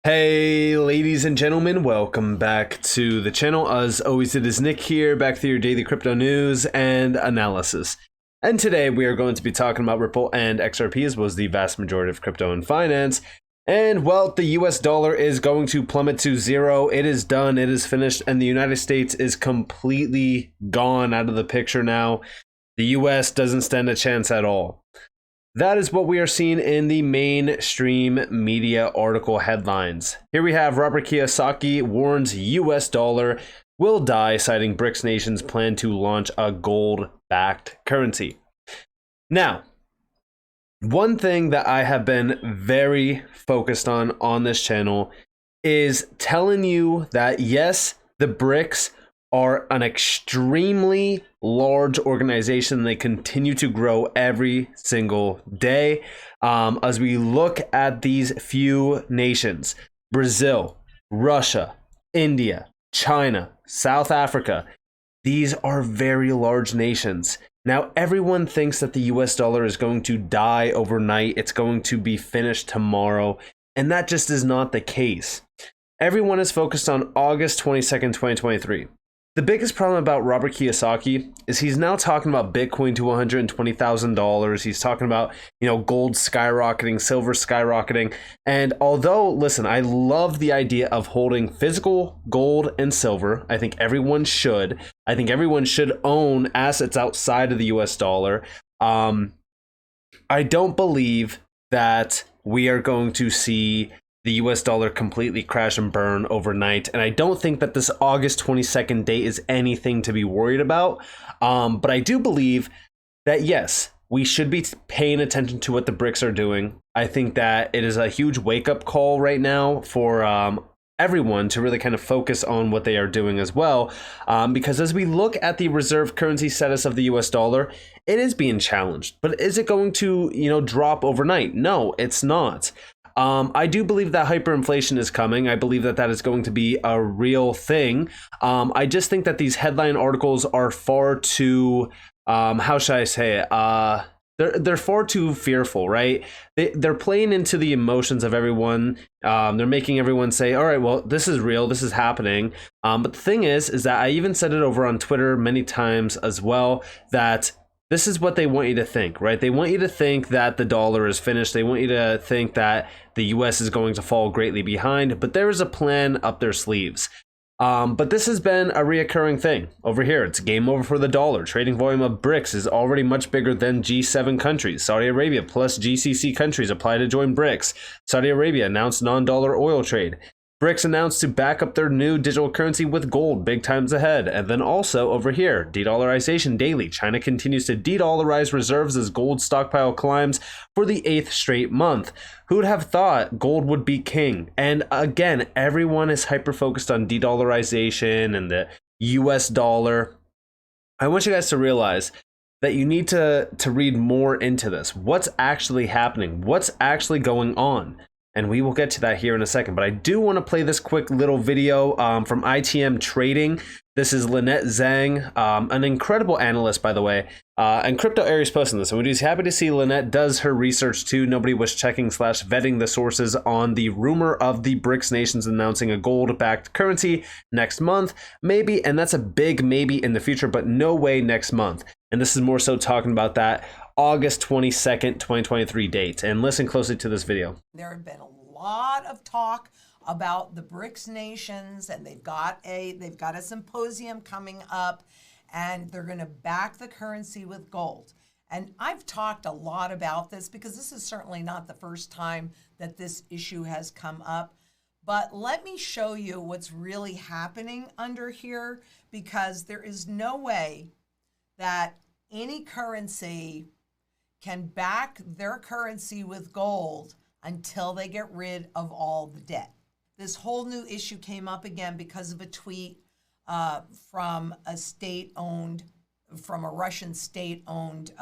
Hey ladies and gentlemen, welcome back to the channel. As always, it is Nick here, back to your daily crypto news and analysis. And today we are going to be talking about Ripple and XRP, as well as the vast majority of crypto and finance. And well, the US dollar is going to plummet to zero. It is done, it is finished, and the United States is completely gone out of the picture now. The US doesn't stand a chance at all. That is what we are seeing in the mainstream media article headlines. Here we have Robert Kiyosaki warns US dollar will die, citing BRICS nations plan to launch a gold-backed currency. Now, one thing that I have been very focused on this channel is telling you that yes, the BRICS are an extremely large organization. They continue to grow every single day. As we look at these few nations, Brazil, Russia, India, China, South Africa, these are very large nations. Now, everyone thinks that the US dollar is going to die overnight. It's going to be finished tomorrow. And that just is not the case. Everyone is focused on August 22nd, 2023. The biggest problem about Robert Kiyosaki is he's now talking about Bitcoin to $120,000. He's talking about, gold skyrocketing, silver skyrocketing. And although, listen, I love the idea of holding physical gold and silver. I think everyone should. I think everyone should own assets outside of the US dollar. I don't believe that we are going to see the US dollar completely crash and burn overnight. And I don't think that this August 22nd date is anything to be worried about. But I do believe that, yes, we should be paying attention to what the BRICS are doing. I think that it is a huge wake-up call right now for everyone to really kind of focus on what they are doing as well. Because as we look at the reserve currency status of the US dollar, it is being challenged. But is it going to, drop overnight? No, it's not. I do believe that hyperinflation is coming. I believe that that is going to be a real thing. I just think that these headline articles are far too, how should I say it? They're far too fearful, right? They're playing into the emotions of everyone. They're making everyone say, all right, well, this is real, this is happening. But the thing is that I even said it over on Twitter many times as well, that this is what they want you to think, right? They want you to think that the dollar is finished. They want you to think that the US is going to fall greatly behind, but there is a plan up their sleeves. But this has been a reoccurring thing over here. It's game over for the dollar. Trading volume of BRICS is already much bigger than G7 countries. Saudi Arabia plus GCC countries apply to join BRICS. Saudi Arabia announced non-dollar oil trade. BRICS announced to back up their new digital currency with gold, big times ahead. And then also over here, de-dollarization daily. China continues to de-dollarize reserves as gold stockpile climbs for the 8th straight month. Who'd have thought gold would be king? And again, everyone is hyper-focused on de-dollarization and the US dollar. I want you guys to realize that you need to read more into this. What's actually happening? What's actually going on? And we will get to that here in a second. But I do want to play this quick little video from ITM Trading. This is Lynette Zhang, an incredible analyst, by the way. And Crypto Aries posting this. And we're just happy to see Lynette does her research too. Nobody was checking / vetting the sources on the rumor of the BRICS nations announcing a gold-backed currency next month. Maybe, and that's a big maybe in the future, but no way next month. And this is more so talking about that August 22nd, 2023 date. And listen closely to this video. There have been a lot of talk about the BRICS nations, and they've got a symposium coming up, and they're going to back the currency with gold. And I've talked a lot about this because this is certainly not the first time that this issue has come up. But let me show you what's really happening under here, because there is no way that any currency can back their currency with gold until they get rid of all the debt. This whole new issue came up again because of a tweet from a Russian state-owned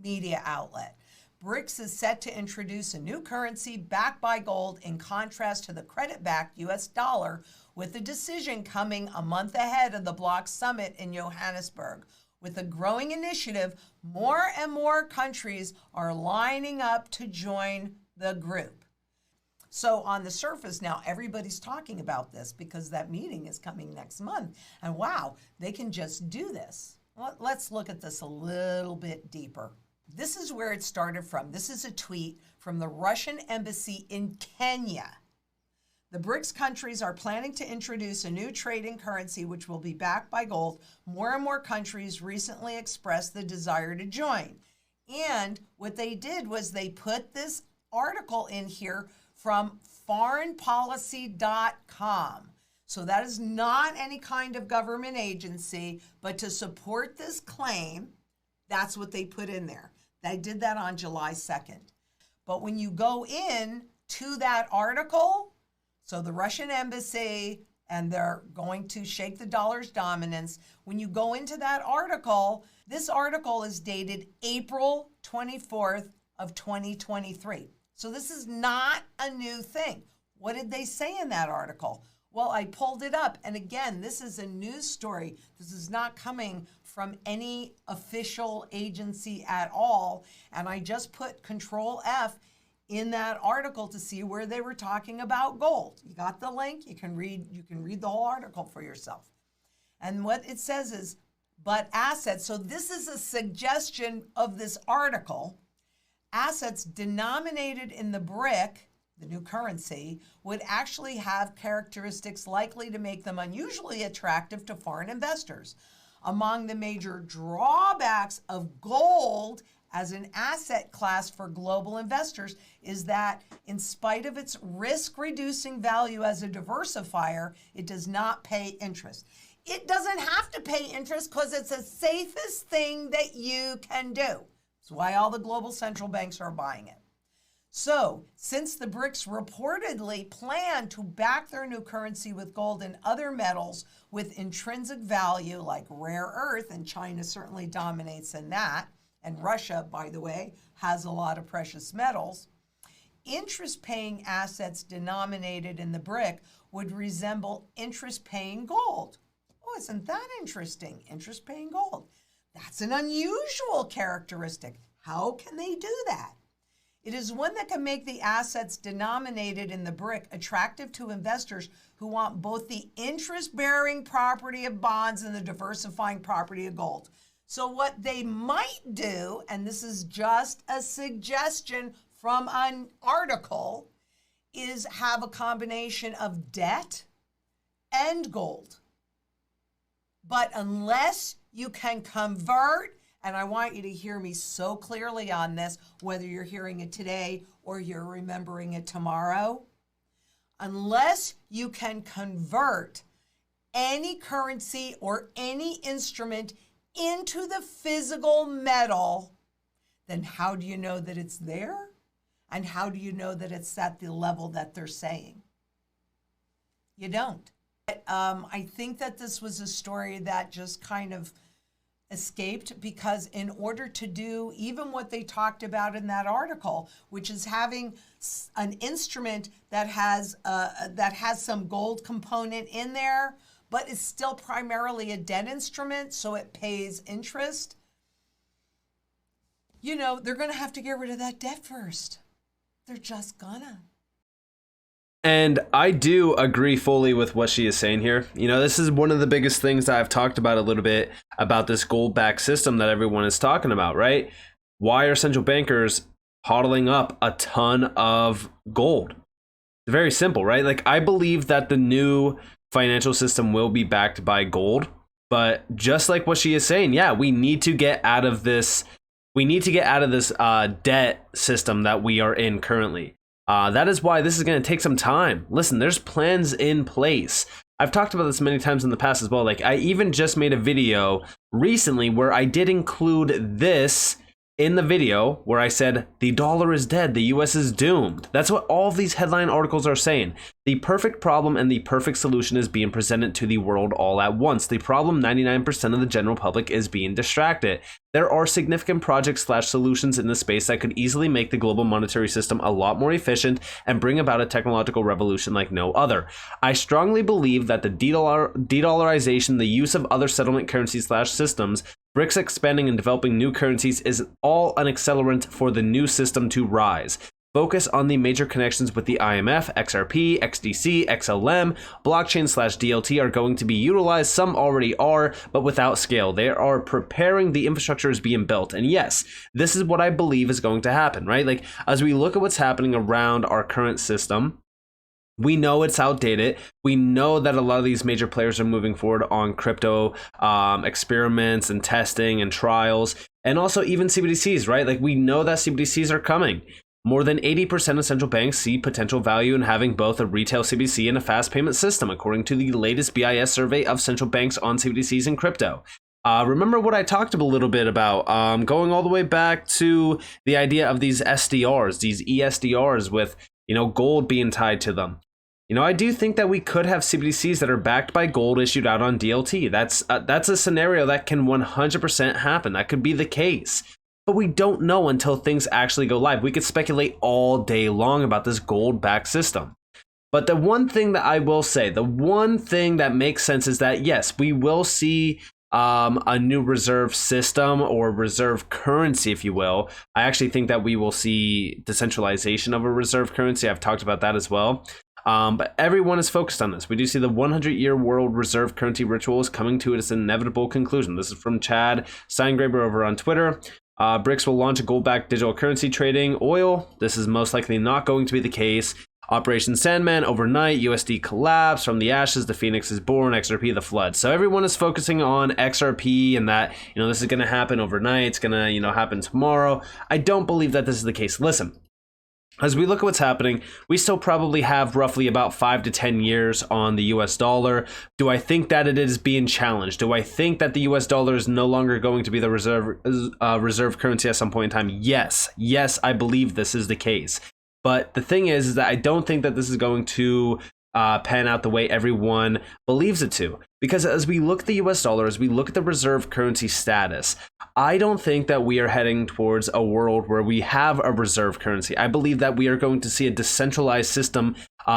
media outlet. BRICS is set to introduce a new currency backed by gold in contrast to the credit-backed US dollar, with the decision coming a month ahead of the bloc summit in Johannesburg. With a growing initiative, more and more countries are lining up to join the group. So on the surface now, everybody's talking about this because that meeting is coming next month. And wow, they can just do this. Well, let's look at this a little bit deeper. This is where it started from. This is a tweet from the Russian embassy in Kenya. The BRICS countries are planning to introduce a new trading currency which will be backed by gold. More and more countries recently expressed the desire to join. And what they did was they put this article in here from foreignpolicy.com. So that is not any kind of government agency, but to support this claim, that's what they put in there. They did that on July 2nd. But when you go in to that article, so the Russian embassy, and they're going to shake the dollar's dominance. When you go into that article, this article is dated April 24th of 2023. So this is not a new thing. What did they say in that article? Well, I pulled it up. And again, this is a news story. This is not coming from any official agency at all. And I just put Control F in that article to see where they were talking about gold. You got the link, you can read the whole article for yourself. And what it says is, but assets, so this is a suggestion of this article, assets denominated in the BRIC, the new currency, would actually have characteristics likely to make them unusually attractive to foreign investors. Among the major drawbacks of gold as an asset class for global investors is that in spite of its risk-reducing value as a diversifier, it does not pay interest. It doesn't have to pay interest because it's the safest thing that you can do. That's why all the global central banks are buying it. So, since the BRICS reportedly plan to back their new currency with gold and other metals with intrinsic value like rare earth, and China certainly dominates in that, and Russia, by the way, has a lot of precious metals, interest-paying assets denominated in the BRIC would resemble interest-paying gold. Oh, isn't that interesting? Interest-paying gold. That's an unusual characteristic. How can they do that? It is one that can make the assets denominated in the BRIC attractive to investors who want both the interest-bearing property of bonds and the diversifying property of gold. So what they might do, and this is just a suggestion from an article, is have a combination of debt and gold. But unless you can convert, and I want you to hear me so clearly on this, whether you're hearing it today or you're remembering it tomorrow, unless you can convert any currency or any instrument into the physical metal, then how do you know that it's there? And how do you know that it's at the level that they're saying? You don't. I think that this was a story that just kind of escaped because in order to do even what they talked about in that article, which is having an instrument that has some gold component in there, but it's still primarily a debt instrument, so it pays interest. You know, they're going to have to get rid of that debt first. They're just gonna. And I do agree fully with what she is saying here. You know, this is one of the biggest things that I've talked about a little bit about this gold-backed system that everyone is talking about, right? Why are central bankers hodling up a ton of gold? It's very simple, right? Like, I believe that the new financial system will be backed by gold, but just like what she is saying, yeah, we need to get out of this. We need to get out of this debt system that we are in currently. That is why this is going to take some time. Listen, there's plans in place. I've talked about this many times in the past as well. Like, I even just made a video recently where I did include this in the video where I said the dollar is dead, the US is doomed. That's what all of these headline articles are saying. The perfect problem and the perfect solution is being presented to the world all at once. The problem, 99% of the general public is being distracted. There are significant projects/solutions in this space that could easily make the global monetary system a lot more efficient and bring about a technological revolution like no other. I strongly believe that the de-dollarization, the use of other settlement currencies/systems, BRICS expanding and developing new currencies is all an accelerant for the new system to rise. focus on the major connections with the IMF, XRP, XDC, XLM, blockchain/DLT are going to be utilized. Some already are, but without scale. They are preparing, the infrastructure is being built. And yes, this is what I believe is going to happen, right? Like, as we look at what's happening around our current system, we know it's outdated. We know that a lot of these major players are moving forward on crypto experiments and testing and trials, and also even CBDCs, right? Like, we know that CBDCs are coming. More than 80% of central banks see potential value in having both a retail CBDC and a fast payment system, according to the latest BIS survey of central banks on CBDCs and crypto. Remember what I talked a little bit about, going all the way back to the idea of these SDRs, these ESDRs with, gold being tied to them. I do think that we could have CBDCs that are backed by gold issued out on DLT. That's a scenario that can 100% happen. That could be the case. But we don't know until things actually go live. We could speculate all day long about this gold-backed system. But the one thing that I will say, the one thing that makes sense is that, yes, we will see a new reserve system or reserve currency, if you will. I actually think that we will see decentralization of a reserve currency. I've talked about that as well. But everyone is focused on this. We do see the 100-year world reserve currency ritual is coming to its inevitable conclusion. This is from Chad Steingraber over on Twitter. BRICS will launch a gold-backed digital currency trading oil. This is most likely not going to be the case. Operation Sandman overnight, USD collapse, from the ashes the phoenix is born, XRP the flood. So everyone is focusing on XRP and that, this is going to happen overnight. It's going to, happen tomorrow. I don't believe that this is the case. Listen. As we look at what's happening, we still probably have roughly about 5 to 10 years on the US dollar. Do I think that it is being challenged? Do I think that the US dollar is no longer going to be the reserve currency at some point in time? Yes. Yes, I believe this is the case. But the thing is that I don't think that this is going to pan out the way everyone believes it to. Because as we look at the US dollar, as we look at the reserve currency status, I don't think that we are heading towards a world where we have a reserve currency. I believe that we are going to see a decentralized system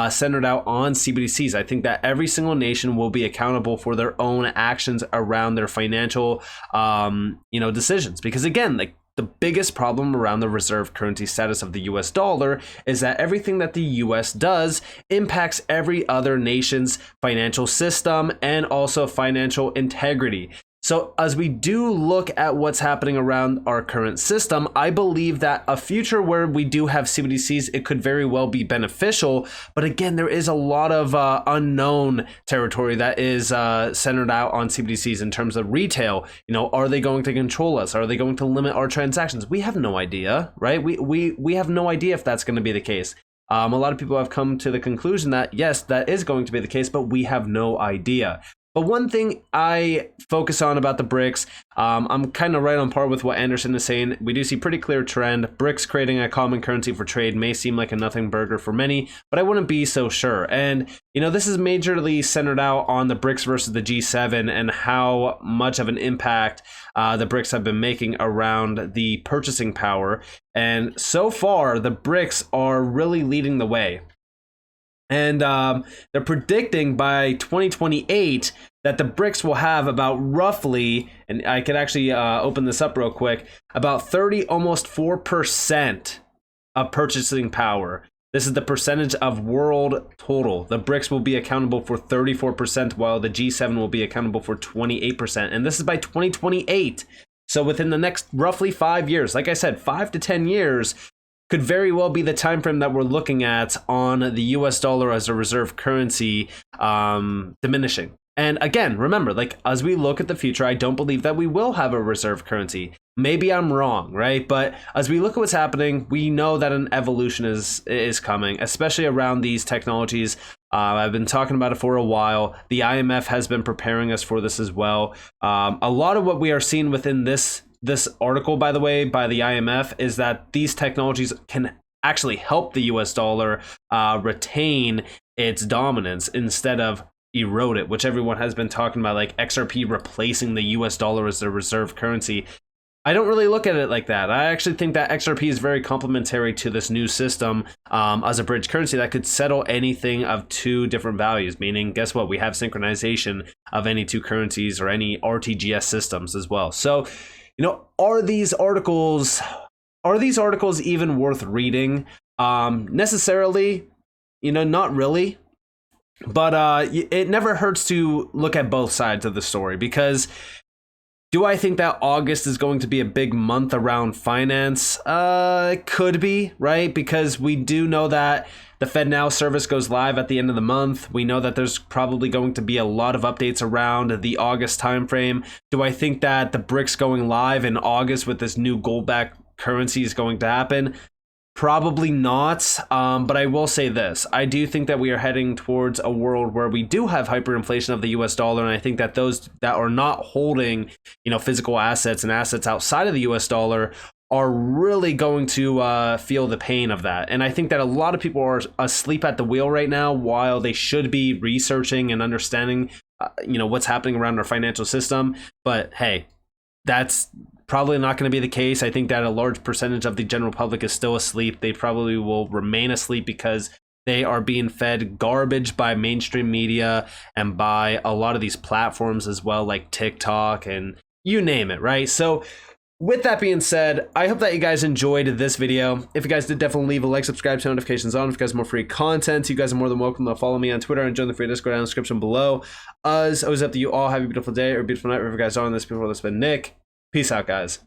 centered out on CBDCs. I think that every single nation will be accountable for their own actions around their financial, decisions. Because again, like, the biggest problem around the reserve currency status of the US dollar is that everything that the US does impacts every other nation's financial system and also financial integrity. So as we do look at what's happening around our current system, I believe that a future where we do have CBDCs, it could very well be beneficial. But again, there is a lot of unknown territory that is centered out on CBDCs in terms of retail. Are they going to control us? Are they going to limit our transactions? We have no idea, right? We have no idea if that's going to be the case. A lot of people have come to the conclusion that, yes, that is going to be the case, but we have no idea. But one thing I focus on about the BRICS, I'm kind of right on par with what Anderson is saying. We do see pretty clear trend. BRICS creating a common currency for trade may seem like a nothing burger for many, but I wouldn't be so sure. And, this is majorly centered out on the BRICS versus the G7 and how much of an impact the BRICS have been making around the purchasing power. And so far, the BRICS are really leading the way. And they're predicting by 2028 that the BRICS will have about roughly, and I could actually open this up real quick, about 30, almost 4% of purchasing power. This is the percentage of world total. The BRICS will be accountable for 34%, while the G7 will be accountable for 28%. And this is by 2028. So within the next roughly 5 years, like I said, 5 to 10 years, could very well be the time frame that we're looking at on the US dollar as a reserve currency diminishing. And again, remember, like, as we look at the future, I don't believe that we will have a reserve currency. Maybe I'm wrong, right? But as we look at what's happening, we know that an evolution is coming, especially around these technologies. I've been talking about it for a while. The IMF has been preparing us for this as well. A lot of what we are seeing within this article, by the way, by the IMF, is that these technologies can actually help the US dollar retain its dominance instead of erode it, which everyone has been talking about, like XRP replacing the US dollar as the reserve currency. I don't really look at it like that. I actually think that XRP is very complementary to this new system as a bridge currency that could settle anything of two different values, meaning, guess what? We have synchronization of any two currencies or any RTGS systems as well. So, are these articles even worth reading? Necessarily, not really. But it never hurts to look at both sides of the story, because do I think that August is going to be a big month around finance? It could be, right? Because we do know that the FedNow service goes live at the end of the month. We know that there's probably going to be a lot of updates around the August timeframe. Do I think that the BRICS going live in August with this new gold-backed currency is going to happen? Probably not, but I will say this. I do think that we are heading towards a world where we do have hyperinflation of the US dollar, and I think that those that are not holding, physical assets and assets outside of the US dollar are really going to feel the pain of that. And I think that a lot of people are asleep at the wheel right now, while they should be researching and understanding, what's happening around our financial system. But hey, that's probably not going to be the case. I think that a large percentage of the general public is still asleep. They probably will remain asleep because they are being fed garbage by mainstream media and by a lot of these platforms as well, like TikTok and you name it, right? So with that being said, I hope that you guys enjoyed this video. If you guys did, definitely leave a like, subscribe, turn notifications on. If you guys want more free content, you guys are more than welcome to follow me on Twitter and join the free Discord down in the description below. As always, up to you all. Have a beautiful day or a beautiful night wherever you guys are on this. Before this, been Nick. Peace out, guys.